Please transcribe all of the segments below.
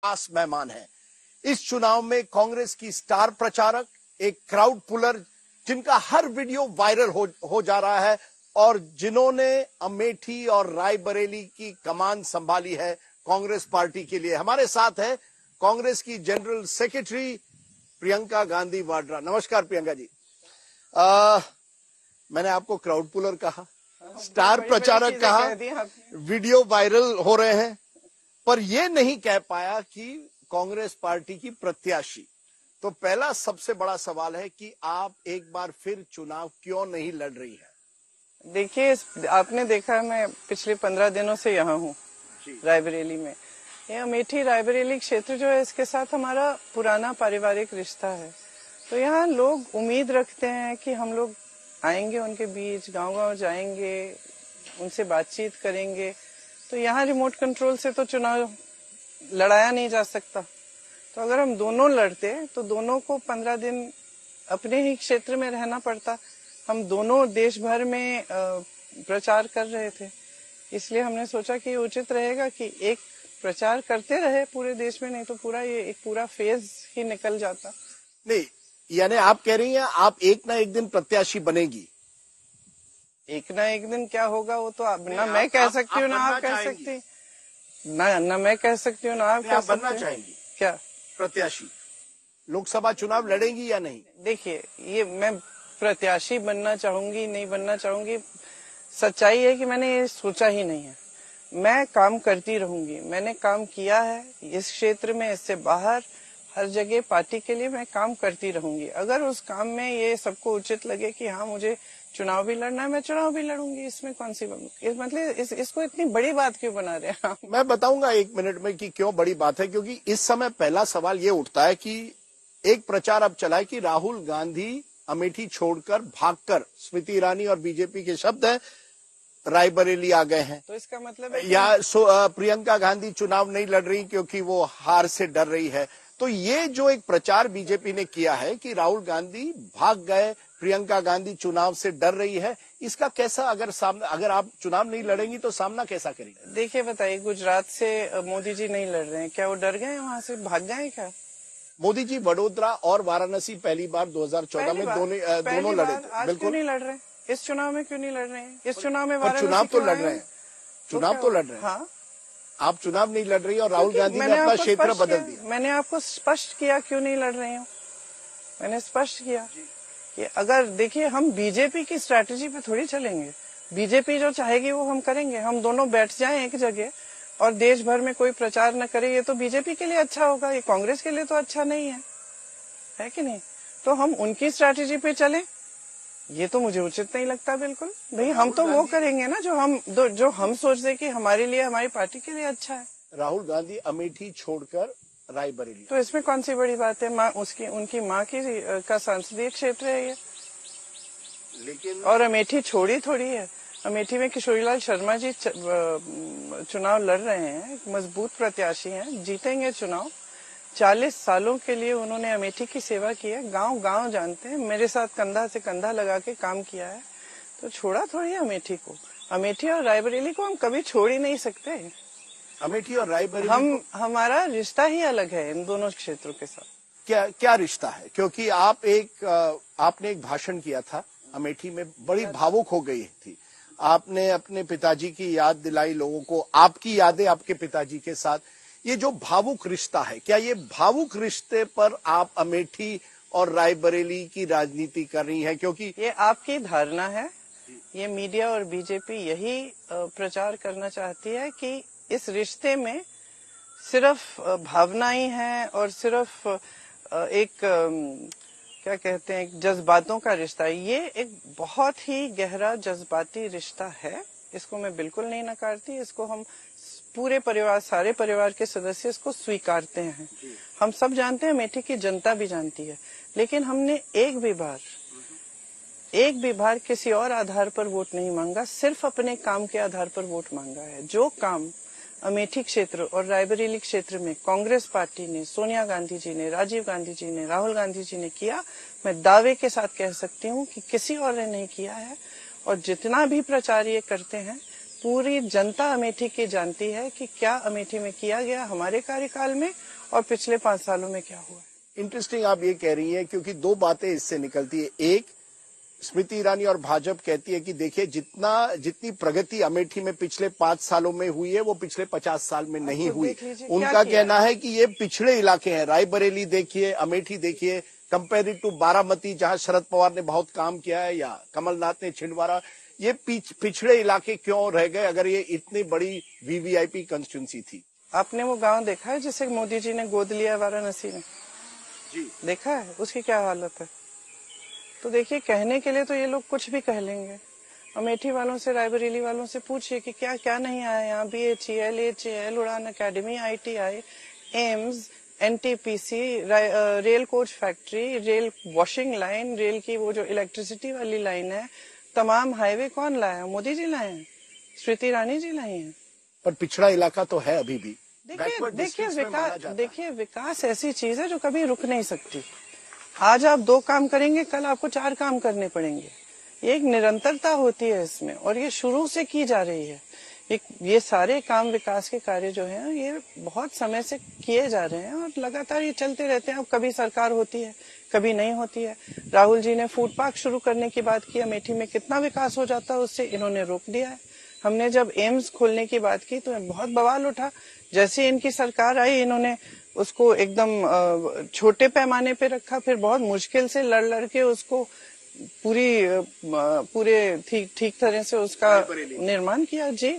खास मेहमान है। इस चुनाव में कांग्रेस की स्टार प्रचारक, एक क्राउड पुलर, जिनका हर वीडियो वायरल हो जा रहा है और जिन्होंने अमेठी और रायबरेली की कमान संभाली है कांग्रेस पार्टी के लिए। हमारे साथ है कांग्रेस की जनरल सेक्रेटरी प्रियंका गांधी वाड्रा। नमस्कार प्रियंका जी। मैंने आपको क्राउड पुलर कहा, स्टार प्रचारक कहा, वीडियो वायरल हो रहे हैं, पर यह नहीं कह पाया कि कांग्रेस पार्टी की प्रत्याशी। तो पहला सबसे बड़ा सवाल है कि आप एक बार फिर चुनाव क्यों नहीं लड़ रही है? देखिए, आपने देखा मैं पिछले 15 दिनों से यहाँ हूँ रायबरेली में। ये अमेठी रायबरेली क्षेत्र जो है, इसके साथ हमारा पुराना पारिवारिक रिश्ता है। तो यहाँ लोग उम्मीद रखते हैं कि हम लोग आएंगे उनके बीच, गांव-गांव जाएंगे, उनसे बातचीत करेंगे। तो यहाँ रिमोट कंट्रोल से तो चुनाव लड़ाया नहीं जा सकता। तो अगर हम दोनों लड़ते तो दोनों को 15 दिन अपने ही क्षेत्र में रहना पड़ता। हम दोनों देश भर में प्रचार कर रहे थे, इसलिए हमने सोचा कि उचित रहेगा कि एक प्रचार करते रहे पूरे देश में, नहीं तो पूरा फेज ही निकल जाता। नहीं, यानी आप कह रही हैं आप एक ना एक दिन प्रत्याशी बनेगी। एक ना एक दिन क्या होगा वो तो ना मैं कह सकती हूँ, ना आप कह सकती, ना मैं कह सकती हूँ, ना आप कह सकती। बनना चाहेंगी क्या प्रत्याशी? लोकसभा चुनाव लड़ेंगी या नहीं? देखिए, ये मैं प्रत्याशी बनना चाहूंगी नहीं बनना चाहूंगी, सच्चाई है कि मैंने ये सोचा ही नहीं है। मैं काम करती रहूंगी, मैंने काम किया है इस क्षेत्र में, इससे बाहर हर जगह पार्टी के लिए मैं काम करती रहूंगी। अगर उस काम में ये सबको उचित लगे कि हाँ मुझे चुनाव भी लड़ना है, मैं चुनाव भी लड़ूंगी। इसमें कौन सी मतलब इसको इतनी बड़ी बात क्यों बना रहे हैं? मैं बताऊंगा 1 मिनट में कि क्यों बड़ी बात है। क्योंकि इस समय पहला सवाल ये उठता है कि एक प्रचार अब चला है कि राहुल गांधी अमेठी छोड़कर भागकर, स्मृति ईरानी और बीजेपी के शब्द है, रायबरेली आ गए हैं। तो इसका मतलब है या प्रियंका गांधी चुनाव नहीं लड़ रही क्योंकि वो हार से डर रही है। तो ये जो एक प्रचार बीजेपी ने किया है कि राहुल गांधी भाग गए, प्रियंका गांधी चुनाव से डर रही है, इसका कैसा अगर आप चुनाव नहीं लड़ेंगी तो सामना कैसा करेंगे? देखिए, बताइए, गुजरात से मोदी जी नहीं लड़ रहे हैं, क्या वो डर गए वहां से, भाग गए क्या? मोदी जी वडोदरा और वाराणसी पहली बार 2014 में दोनों लड़े थे। आज क्यों नहीं लड़ रहे? इस चुनाव में क्यों नहीं लड़ रहे हैं? इस चुनाव में चुनाव तो लड़ रहे हैं, चुनाव तो लड़ रहे हैं। हाँ, आप चुनाव नहीं लड़ रही और राहुल गांधी ने अपना क्षेत्र बदल दिया। मैंने आपको स्पष्ट किया क्यों नहीं लड़ रही हूँ। मैंने स्पष्ट किया कि अगर देखिए, हम बीजेपी की स्ट्रैटेजी पे थोड़ी चलेंगे। बीजेपी जो चाहेगी वो हम करेंगे। हम दोनों बैठ जाएं एक जगह और देश भर में कोई प्रचार न करे, ये तो बीजेपी के लिए अच्छा होगा, ये कांग्रेस के लिए तो अच्छा नहीं है कि नहीं? तो हम उनकी स्ट्रैटेजी पे चलें, ये तो मुझे उचित नहीं लगता बिल्कुल। भाई, हम तो वो करेंगे ना जो हम सोचते कि हमारे लिए, हमारी पार्टी के लिए अच्छा है। राहुल गांधी अमेठी छोड़कर रायबरेली, तो इसमें कौन सी बड़ी बात है? उनकी माँ का संसदीय क्षेत्र है ये, लेकिन और अमेठी छोड़ी थोड़ी है। अमेठी में किशोरीलाल शर्मा जी चुनाव लड़ रहे हैं, मजबूत प्रत्याशी हैं, जीतेंगे चुनाव। 40 सालों के लिए उन्होंने अमेठी की सेवा की है, गांव-गांव जानते हैं, मेरे साथ कंधा से कंधा लगा के काम किया है। तो छोड़ा थोड़ी है अमेठी को। अमेठी और रायबरेली को हम कभी छोड़ ही नहीं सकते। अमेठी और रायबरेली हमारा रिश्ता ही अलग है इन दोनों क्षेत्रों के साथ। क्या रिश्ता है? क्योंकि आपने एक भाषण किया था अमेठी में, बड़ी भावुक हो गई थी। आपने अपने पिताजी की याद दिलाई लोगों को, आपकी यादें आपके पिताजी के साथ। ये जो भावुक रिश्ता है, क्या ये भावुक रिश्ते पर आप अमेठी और रायबरेली की राजनीति कर रही हैं? क्योंकि ये आपकी धारणा है, ये मीडिया और बीजेपी यही प्रचार करना चाहती है कि इस रिश्ते में सिर्फ भावनाएं हैं और सिर्फ एक क्या कहते हैं, जज्बातों का रिश्ता है। ये एक बहुत ही गहरा जज्बाती रिश्ता है, इसको मैं बिल्कुल नहीं नकारती। इसको हम पूरे परिवार, सारे परिवार के सदस्य इसको स्वीकारते हैं। हम सब जानते हैं, अमेठी की जनता भी जानती है। लेकिन हमने एक भी बार किसी और आधार पर वोट नहीं मांगा, सिर्फ अपने काम के आधार पर वोट मांगा है। जो काम अमेठी क्षेत्र और रायबरेली क्षेत्र में कांग्रेस पार्टी ने, सोनिया गांधी जी ने, राजीव गांधी जी ने, राहुल गांधी जी ने किया, मैं दावे के साथ कह सकती हूँ कि किसी और ने नहीं किया है। और जितना भी प्रचार ये करते हैं, पूरी जनता अमेठी की जानती है कि क्या अमेठी में किया गया हमारे कार्यकाल में और पिछले 5 सालों में क्या हुआ है। इंटरेस्टिंग आप ये कह रही हैं, क्योंकि दो बातें इससे निकलती है। एक, स्मृति ईरानी और भाजपा कहती है कि देखिए जितनी प्रगति अमेठी में पिछले 5 सालों में हुई है वो पिछले 50 साल में नहीं हुई। उनका कहना है कि ये पिछड़े इलाके हैं। रायबरेली देखिए, अमेठी देखिए, कंपेयर टू बारामती जहां शरद पवार ने बहुत काम किया है, या कमलनाथ ने छिंदवाड़ा, ये पिछड़े इलाके क्यों रह गए अगर ये इतनी बड़ी वीवीआईपी कंस्टिट्यूंसी थी? आपने वो गांव देखा है जिसे मोदी जी ने गोद लिया वाराणसी में? जी देखा है, उसकी क्या हालत है। तो देखिए, कहने के लिए तो ये लोग कुछ भी कह लेंगे। अमेठी वालों से, रायबरेली वालों से पूछिए कि क्या क्या नहीं आया यहाँ। BHEL, HAL, उड़ान academy, ITI, AIIMS, NTPC, rail coach factory, rail washing line, rail की वो जो इलेक्ट्रिसिटी वाली लाइन है, तमाम हाईवे कौन लाया? मोदी जी लाए हैं, स्मृति ईरानी जी लाई हैं। पर पिछड़ा इलाका तो है अभी भी। देखिए विकास ऐसी चीज है जो कभी रुक नहीं सकती। आज आप 2 काम करेंगे, कल आपको 4 काम करने पड़ेंगे। ये एक निरंतरता होती है इसमें, और ये शुरू से की जा रही है। ये सारे काम, विकास के कार्य जो हैं, ये बहुत समय से किए जा रहे हैं और लगातार ये चलते रहते हैं। अब कभी सरकार होती है, कभी नहीं होती है। राहुल जी ने फूड पार्क शुरू करने की बात की, अमेठी में कितना विकास हो जाता है, उससे इन्होंने रोक दिया है। हमने जब एम्स खोलने की बात की तो बहुत बवाल उठा। जैसे इनकी सरकार आई, इन्होंने उसको एकदम छोटे पैमाने पे रखा, फिर बहुत मुश्किल से लड़ के उसको पूरे ठीक तरह से उसका निर्माण किया जी।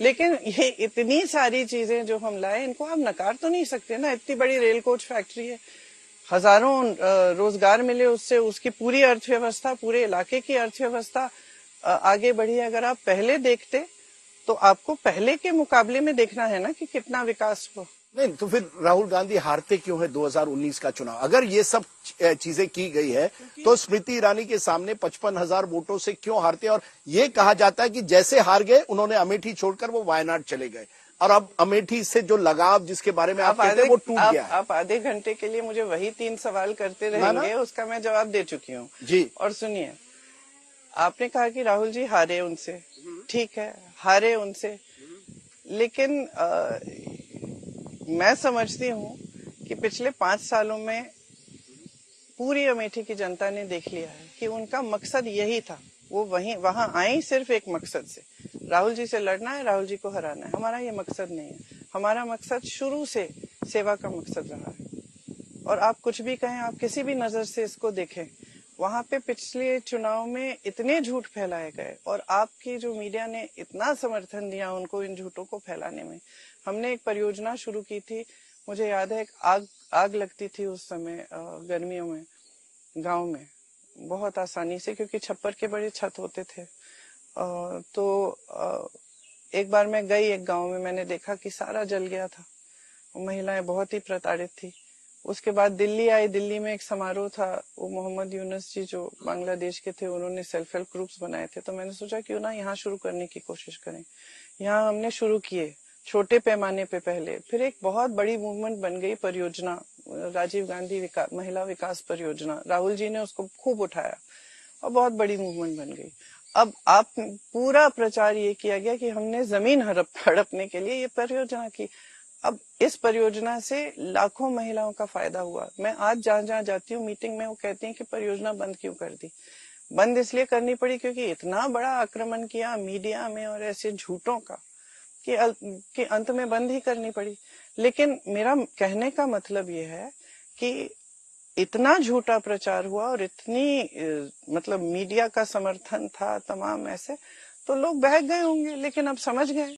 लेकिन ये इतनी सारी चीजें जो हम लाए, इनको आप नकार तो नहीं सकते ना। इतनी बड़ी रेल कोच फैक्ट्री है, हजारों रोजगार मिले उससे, उसकी पूरी अर्थव्यवस्था, पूरे इलाके की अर्थव्यवस्था आगे बढ़ी। अगर आप पहले देखते तो आपको पहले के मुकाबले में देखना है ना कि कितना विकास हुआ। नहीं तो फिर राहुल गांधी हारते क्यों है 2019 का चुनाव? अगर ये सब चीजें की गई है तो स्मृति ईरानी के सामने 55,000 वोटों से क्यों हारते? और ये कहा जाता है कि जैसे हार गए उन्होंने अमेठी छोड़कर वो वायनाड चले गए, और अब अमेठी से जो लगाव जिसके बारे में आप कहते हैं वो टूट गया है। आप आधे घंटे के लिए मुझे वही 3 सवाल करते रहेंगे, उसका मैं जवाब दे चुकी हूँ जी। और सुनिए, आपने कहा कि राहुल जी हारे उनसे, ठीक है, हारे उनसे, लेकिन मैं समझती हूँ कि पिछले 5 सालों में पूरी अमेठी की जनता ने देख लिया है कि उनका मकसद यही था। वो वहां आई सिर्फ एक मकसद से, राहुल जी से लड़ना है, राहुल जी को हराना है। हमारा ये मकसद नहीं है। हमारा मकसद शुरू से सेवा का मकसद रहा है। और आप कुछ भी कहें, आप किसी भी नजर से इसको देखें, वहां पे पिछले चुनाव में इतने झूठ फैलाए गए और आपकी जो मीडिया ने इतना समर्थन दिया उनको इन झूठों को फैलाने में। हमने एक परियोजना शुरू की थी, मुझे याद है, एक आग लगती थी उस समय गर्मियों में गांव में, बहुत आसानी से, क्योंकि छप्पर के बड़े छत होते थे। एक बार मैं गई एक गांव में, मैंने देखा कि सारा जल गया था, महिलाएं बहुत ही प्रताड़ित थी। उसके बाद दिल्ली आई, दिल्ली में एक समारोह था, वो मोहम्मद यूनुस जी जो बांग्लादेश के थे, उन्होंने सेल्फ हेल्प ग्रुप्स बनाए थे, तो मैंने सोचा क्यों ना यहाँ शुरू करने की कोशिश करें। यहाँ हमने शुरू किए छोटे पैमाने पे पहले, फिर एक बहुत बड़ी मूवमेंट बन गई परियोजना, राजीव गांधी महिला विकास परियोजना। राहुल जी ने उसको खूब उठाया और बहुत बड़ी मूवमेंट बन गई। अब आप पूरा प्रचार ये किया गया कि हमने जमीन हड़पने के लिए ये परियोजना की। अब इस परियोजना से लाखों महिलाओं का फायदा हुआ। मैं आज जहाँ जाती हूँ मीटिंग में, वो कहती हैं कि परियोजना बंद क्यों कर दी। बंद इसलिए करनी पड़ी क्योंकि इतना बड़ा आक्रमण किया मीडिया में और ऐसे झूठों का कि अंत में बंद ही करनी पड़ी। लेकिन मेरा कहने का मतलब ये है कि इतना झूठा प्रचार हुआ और इतनी मतलब मीडिया का समर्थन था तमाम ऐसे, तो लोग बहक गए होंगे, लेकिन अब समझ गए।